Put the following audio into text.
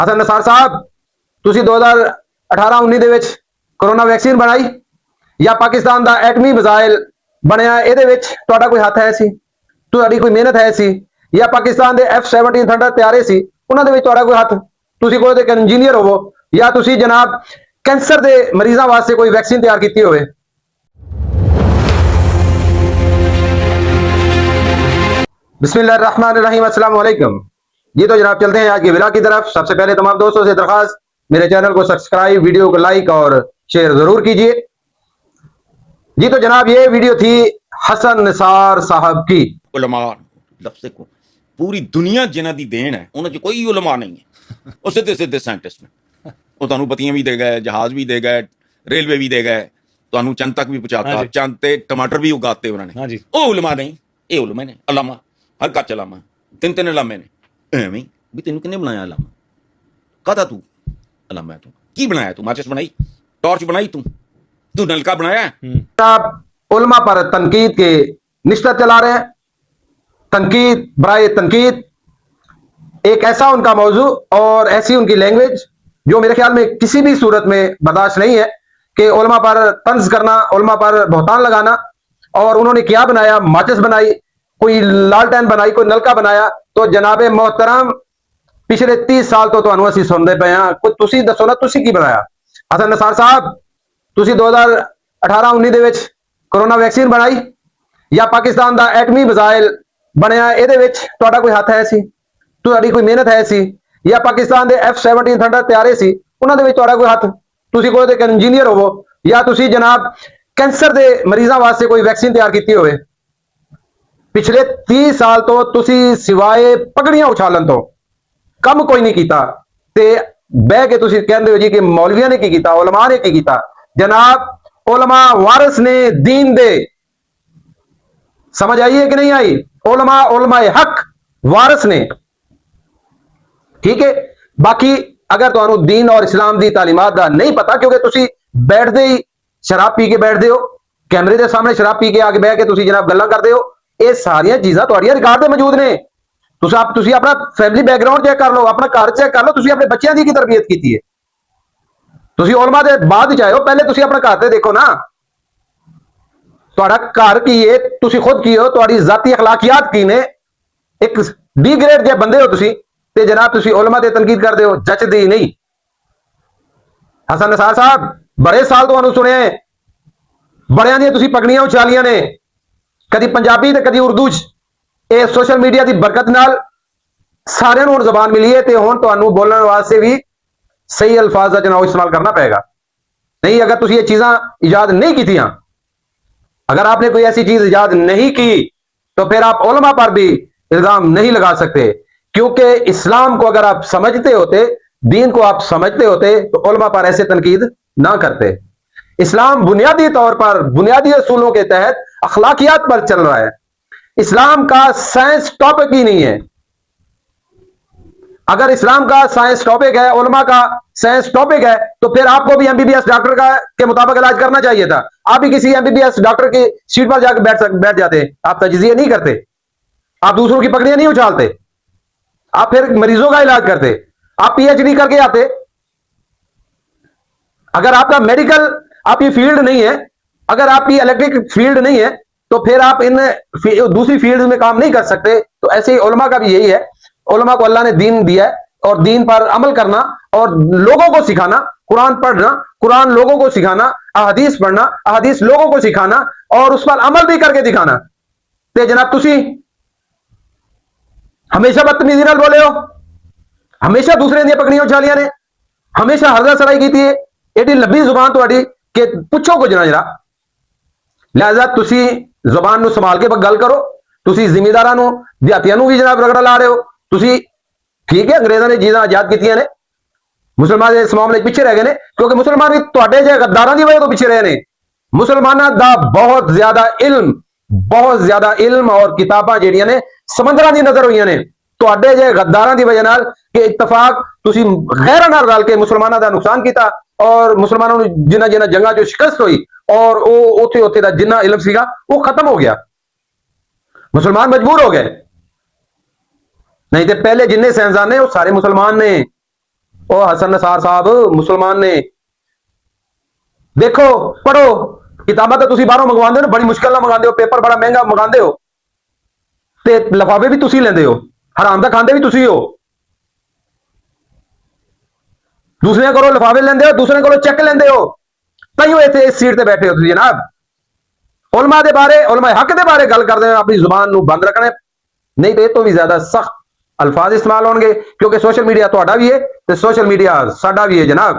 हसन नसार साहब, ਤੁਸੀਂ 2018-19 ਦੇ ਵਿੱਚ ਕੋਰੋਨਾ ਵੈਕਸੀਨ ਬਣਾਈ ਜਾਂ ਪਾਕਿਸਤਾਨ ਦਾ ਐਟਮੀ ਮਿਜ਼ਾਈਲ ਬਣਿਆ, ਇਹਦੇ ਵਿੱਚ ਤੁਹਾਡਾ ਕੋਈ ਹੱਥ ਹੈ ਸੀ? ਤੁਹਾਡੀ ਕੋਈ ਮਿਹਨਤ ਹੈ ਸੀ? ਜਾਂ ਪਾਕਿਸਤਾਨ ਦੇ F-17 ਥੰਡਰ ਤਿਆਰੇ ਸੀ, ਉਹਨਾਂ ਦੇ ਵਿੱਚ ਤੁਹਾਡਾ ਕੋਈ ਹੱਥ? ਤੁਸੀਂ ਕੋਈ ਇੱਕ ਇੰਜੀਨੀਅਰ ਹੋਵੋ ਜਾਂ ਤੁਸੀਂ ਜਨਾਬ ਕੈਂਸਰ ਦੇ ਮਰੀਜ਼ਾਂ ਵਾਸਤੇ ਕੋਈ ਵੈਕਸੀਨ ਤਿਆਰ ਕੀਤੀ ਹੋਵੇ। बिस्मिल्लाहिर्रहमानिर्रहीम, अस्सलाम वालेकुम। जी तो जनाब चलते हैं आज के व्लॉग की तरफ। सबसे पहले तमाम दोस्तों से दरखास्त, मेरे चैनल को सब्सक्राइब, वीडियो को लाइक और शेयर जरूर कीजिए। जी तो जनाब ये वीडियो थी हसन निसार साहब की। उलमा लफ्ज़ को पूरी दुनिया जिन्हां दी देन है, उन्हां च कोई उलमा नहीं है। वो सीधे सीधे साइंटिस्ट ने, वो तुहानू पत्तियां भी दे गए, जहाज भी दे गए, रेलवे भी दे गए, तुहानू चंद तक भी पहुंचाता, चंद ते टमाटर भी उगाते उन्होंने। वो उलमा नहीं, ये उलमे ने। अलामा हर का चलामा तीन तीन अलामे ने। एवें भी तेन किन्ने बनाया अलामा? कहता तू अलामा तू की बनाया? तू माचिस बनाई, टॉर्च बनाई, तू नलका बनाया? आप उलमा पर तनकीद के निश्चित चला रहे हैं। तनकीद बराए तनकीद एक ऐसा उनका मौजू और ऐसी उनकी लैंग्वेज जो मेरे ख्याल में किसी भी सूरत में बर्दाश्त नहीं है कि उलमा पर तंज करना, उलमा पर बहतान लगाना। और उन्होंने क्या बनाया? माचिस बनाई, कोई लालटेन बनाई, कोई नलका बनाया। तो जनाबे मोहतरम पिछले 30 साल तो ਤੁਹਾਨੂੰ ਅਸੀਂ ਸੁਣਦੇ ਪਏ ਹਾਂ, ਕੋਈ ਤੁਸੀਂ ਦੱਸੋ ਨਾ ਤੁਸੀਂ ਕੀ ਬਣਾਇਆ? ਹਸਨ ਨਸਾਰ ਸਾਹਿਬ, ਤੁਸੀਂ 2018-19 ਦੇ ਵਿੱਚ ਕੋਰੋਨਾ ਵੈਕਸੀਨ ਬਣਾਈ ਜਾਂ ਪਾਕਿਸਤਾਨ ਦਾ ਐਟਮੀ ਮਿਜ਼ਾਈਲ ਬਣਿਆ, ਇਹਦੇ ਵਿੱਚ ਤੁਹਾਡਾ ਕੋਈ ਹੱਥ ਹੈ ਸੀ? ਤੁਹਾਡੀ ਕੋਈ ਮਿਹਨਤ ਹੈ ਸੀ? ਜਾਂ ਪਾਕਿਸਤਾਨ ਦੇ F-17 ਥੰਡਰ ਤਿਆਰੇ ਸੀ, ਉਹਨਾਂ ਦੇ ਵਿੱਚ ਤੁਹਾਡਾ ਕੋਈ ਹੱਥ? ਤੁਸੀਂ ਕੋਈ ਇੱਕ ਇੰਜੀਨੀਅਰ ਹੋਵੋ ਜਾਂ ਤੁਸੀਂ ਜਨਾਬ ਕੈਂਸਰ ਦੇ ਮਰੀਜ਼ਾਂ ਵਾਸਤੇ ਕੋਈ ਵੈਕਸੀਨ ਤਿਆਰ ਕੀਤੀ ਹੋਵੇ। पिछले 30 साल तो तुसी सिवाए पगड़ियां उछालन तो कम कोई नहीं कीता। ते बह के तुसी कहंदे हो जी कि मौलवियां ने की कीता, उलमा ने की कीता। जनाब उलमा वारिस ने दीन दे, समझ आई है कि नहीं आई? उलमा उलमाए हक वारिस ने, ठीक है। बाकी अगर तुहानू दीन और इस्लाम दी तालीमात दा नहीं पता, क्योंकि तुसी बैठदे ही शराब पी के बैठदे हो, कैमरे के सामने शराब पी के आके बह के तुसी जनाब गल्लां करदे हो। ਇਹ ਸਾਰੀਆਂ ਚੀਜ਼ਾਂ ਤੁਹਾਡੀਆਂ ਰਿਕਾਰਡ ਤੇ ਮੌਜੂਦ ਨੇ। ਤੁਸੀਂ ਆਪਣਾ ਫੈਮਿਲੀ ਬੈਕਗ੍ਰਾਉਂਡ ਚੈੱਕ ਕਰ ਲਓ, ਆਪਣਾ ਘਰ ਚੈੱਕ ਕਰ ਲਓ, ਤੁਸੀਂ ਆਪਣੇ ਬੱਚਿਆਂ ਦੀ ਕੀ ਤਰਬੀਅਤ ਕੀਤੀ ਹੈ। ਤੁਸੀਂ ਉਲਮਾ ਦੇ ਬਾਅਦ ਚ ਆਏ ਹੋ, ਪਹਿਲੇ ਤੁਸੀਂ ਆਪਣਾ ਘਰ ਤੇ ਦੇਖੋ ਨਾ, ਤੁਹਾਡਾ ਘਰ ਕੀ ਹੈ, ਤੁਸੀਂ ਖੁਦ ਕੀ ਹੋ, ਤੁਹਾਡੀ ਜ਼ਾਤੀ ਅਖਲਾਕੀਆਤ ਕੀ ਨੇ। ਇੱਕ ਡੀ ਗ੍ਰੇਡ ਜੇ ਬੰਦੇ ਹੋ ਤੁਸੀਂ, ਤੇ ਜਨਾਬ ਤੁਸੀਂ ਉਲਮਾ ਤੇ ਤਨਕੀਦ ਕਰਦੇ ਹੋ, ਜੱਚਦੀ ਨਹੀਂ। ਹਸਨ ਨਸਾਰ ਸਾਹਿਬ, ਬੜੇ ਸਾਲ ਤੁਹਾਨੂੰ ਸੁਣਿਆ, ਬੜਿਆਂ ਦੀਆਂ ਤੁਸੀਂ ਪਗੜੀਆਂ ਉਛਾਲੀਆਂ ਨੇ, कदी पंजाबी ते कदी उर्दू च। ये सोशल मीडिया की बरकत नाल सारिਆਂ ਨੂੰ ਜ਼ਬਾਨ मिली है, तो हुण ਤੁਹਾਨੂੰ बोलने वास्ते भी सही अल्फाज का चुनाव इस्तेमाल करना पेगा। नहीं, अगर तुम ये चीज़ां ईजाद नहीं की, अगर आपने कोई ऐसी चीज ईजाद नहीं की, तो फिर आप उलमा पर भी इल्जाम नहीं लगा सकते। क्योंकि इस्लाम को अगर आप समझते होते, दीन को आप समझते होते, तो उलमा पर ऐसे तनकीद ना करते। इस्लाम बुनियादी तौर पर, बुनियादी असूलों के तहत अखलाकियात पर चल रहा है। इस्लाम का साइंस टॉपिक ही नहीं है। अगर इस्लाम का साइंस टॉपिक है, उलमा का साइंस टॉपिक है, तो फिर आपको भी एमबीबीएस डॉक्टर का के मुताबिक इलाज करना चाहिए था। आप भी किसी एमबीबीएस डॉक्टर की सीट पर जाकर बैठ जाते। आप तजज़िया नहीं करते, आप दूसरों की पगड़ियां नहीं उछालते, आप फिर मरीजों का इलाज करते, आप पीएचडी करके आते। अगर आपका मेडिकल आपकी फील्ड नहीं है, अगर आपकी इलेक्ट्रिक फील्ड नहीं है, तो फिर आप इन दूसरी फील्ड में काम नहीं कर सकते। तो ऐसे ही उलमा का भी यही है। उलमा को अल्लाह ने दीन दिया है, और दीन पर अमल करना और लोगों को सिखाना, कुरान पढ़ना, कुरान लोगों को सिखाना, अहदीस पढ़ना, अहदीस लोगों को सिखाना, और उस पर अमल भी करके दिखाना। ते जनाब तुसी हमेशा बदतमीजी नाल बोले हो, हमेशा दूसरे दी पकड़ियां उछालियां ने, हमेशा हरदा सराई की है, एडी लंबी जुबान तुहाडी कि पुछो कुछ ना जरा। लिहाजा तुसी जुबान नूं संभाल के गल करो। तुसी जिमीदारां नूं, दिहातियां नूं भी जनाब रगड़ा ला रहे हो। तुसी ठीक है, अंग्रेजां ने चीज़ां आजाद कीतियां ने, मुसलमान इस मामले पिछे रह गए ने, क्योंकि मुसलमान भी तुहाडे जे गद्दारां दी वजह तो पिछे रहे ने। मुसलमानां दा बहुत ज्यादा इल्म और किताबां जिहड़ियां ने समंदरां दी नजर होईयां ने, तुहाडे जे गद्दारां दी वजह नाल कि इत्तफाक तुसी गैरां नाल रल के मुसलमानां दा नुकसान कीता, और मुसलमानों ने जिन्हां जिन्हां जंगां जो शिकस्त हुई, और वो उत्थे दा जिन्ना इल्म सीगा वो खत्म हो गया। मुसलमान मजबूर हो गए। नहीं तो पहले जिन्ने साइंसदान ने वो सारे मुसलमान ने। ਉਹ ਹਸਨ ਨਸਾਰ ਸਾਹਿਬ ਮੁਸਲਮਾਨ ਨੇ। ਦੇਖੋ ਪੜੋ ਕਿਤਾਬਾਂ ਤਾਂ ਤੁਸੀਂ ਬਾਹਰੋਂ ਮੰਗਵਾਉਂਦੇ ਹੋ ਨਾ, ਬੜੀ ਮੁਸ਼ਕਲ ਨਾਲ ਮੰਗਵਾਉਂਦੇ ਹੋ, ਪੇਪਰ ਬੜਾ ਮਹਿੰਗਾ ਮੰਗਵਾਉਂਦੇ ਹੋ, ਤੇ ਲਿਫਾਫੇ ਵੀ ਤੁਸੀਂ ਲੈਂਦੇ ਹੋ, ਹਰਾਮ ਦਾ ਖਾਂਦੇ ਵੀ ਤੁਸੀਂ ਹੋ। ਦੂਸਰਿਆਂ ਕੋਲੋਂ ਲਿਫਾਫੇ ਲੈਂਦੇ ਹੋ, ਦੂਸਰਿਆਂ ਕੋਲੋਂ ਚੈੱਕ ਲੈਂਦੇ ਹੋ, ਤਾਈਓ ਇੱਥੇ ਇਸ ਸੀਟ ਤੇ ਬੈਠੇ ਹੋ ਤੁਸੀਂ ਜਨਾਬ। ਉਲਮਾ ਦੇ ਬਾਰੇ, ਉਲਮਾ ਹੱਕ ਦੇ ਬਾਰੇ ਗੱਲ ਕਰਦੇ ਹੋ, ਆਪਣੀ ਜ਼ੁਬਾਨ ਨੂੰ ਬੰਦ ਰੱਖਣਾ, ਨਹੀਂ ਤੇ ਇਹ ਤੋਂ ਵੀ ਜ਼ਿਆਦਾ ਸਖਤ ਅਲਫਾਜ਼ ਇਸਤੇਮਾਲ ਹੋਣਗੇ, ਕਿਉਂਕਿ ਸੋਸ਼ਲ ਮੀਡੀਆ ਤੁਹਾਡਾ ਵੀ ਹੈ ਤੇ ਸੋਸ਼ਲ ਮੀਡੀਆ ਸਾਡਾ ਵੀ ਹੈ ਜਨਾਬ।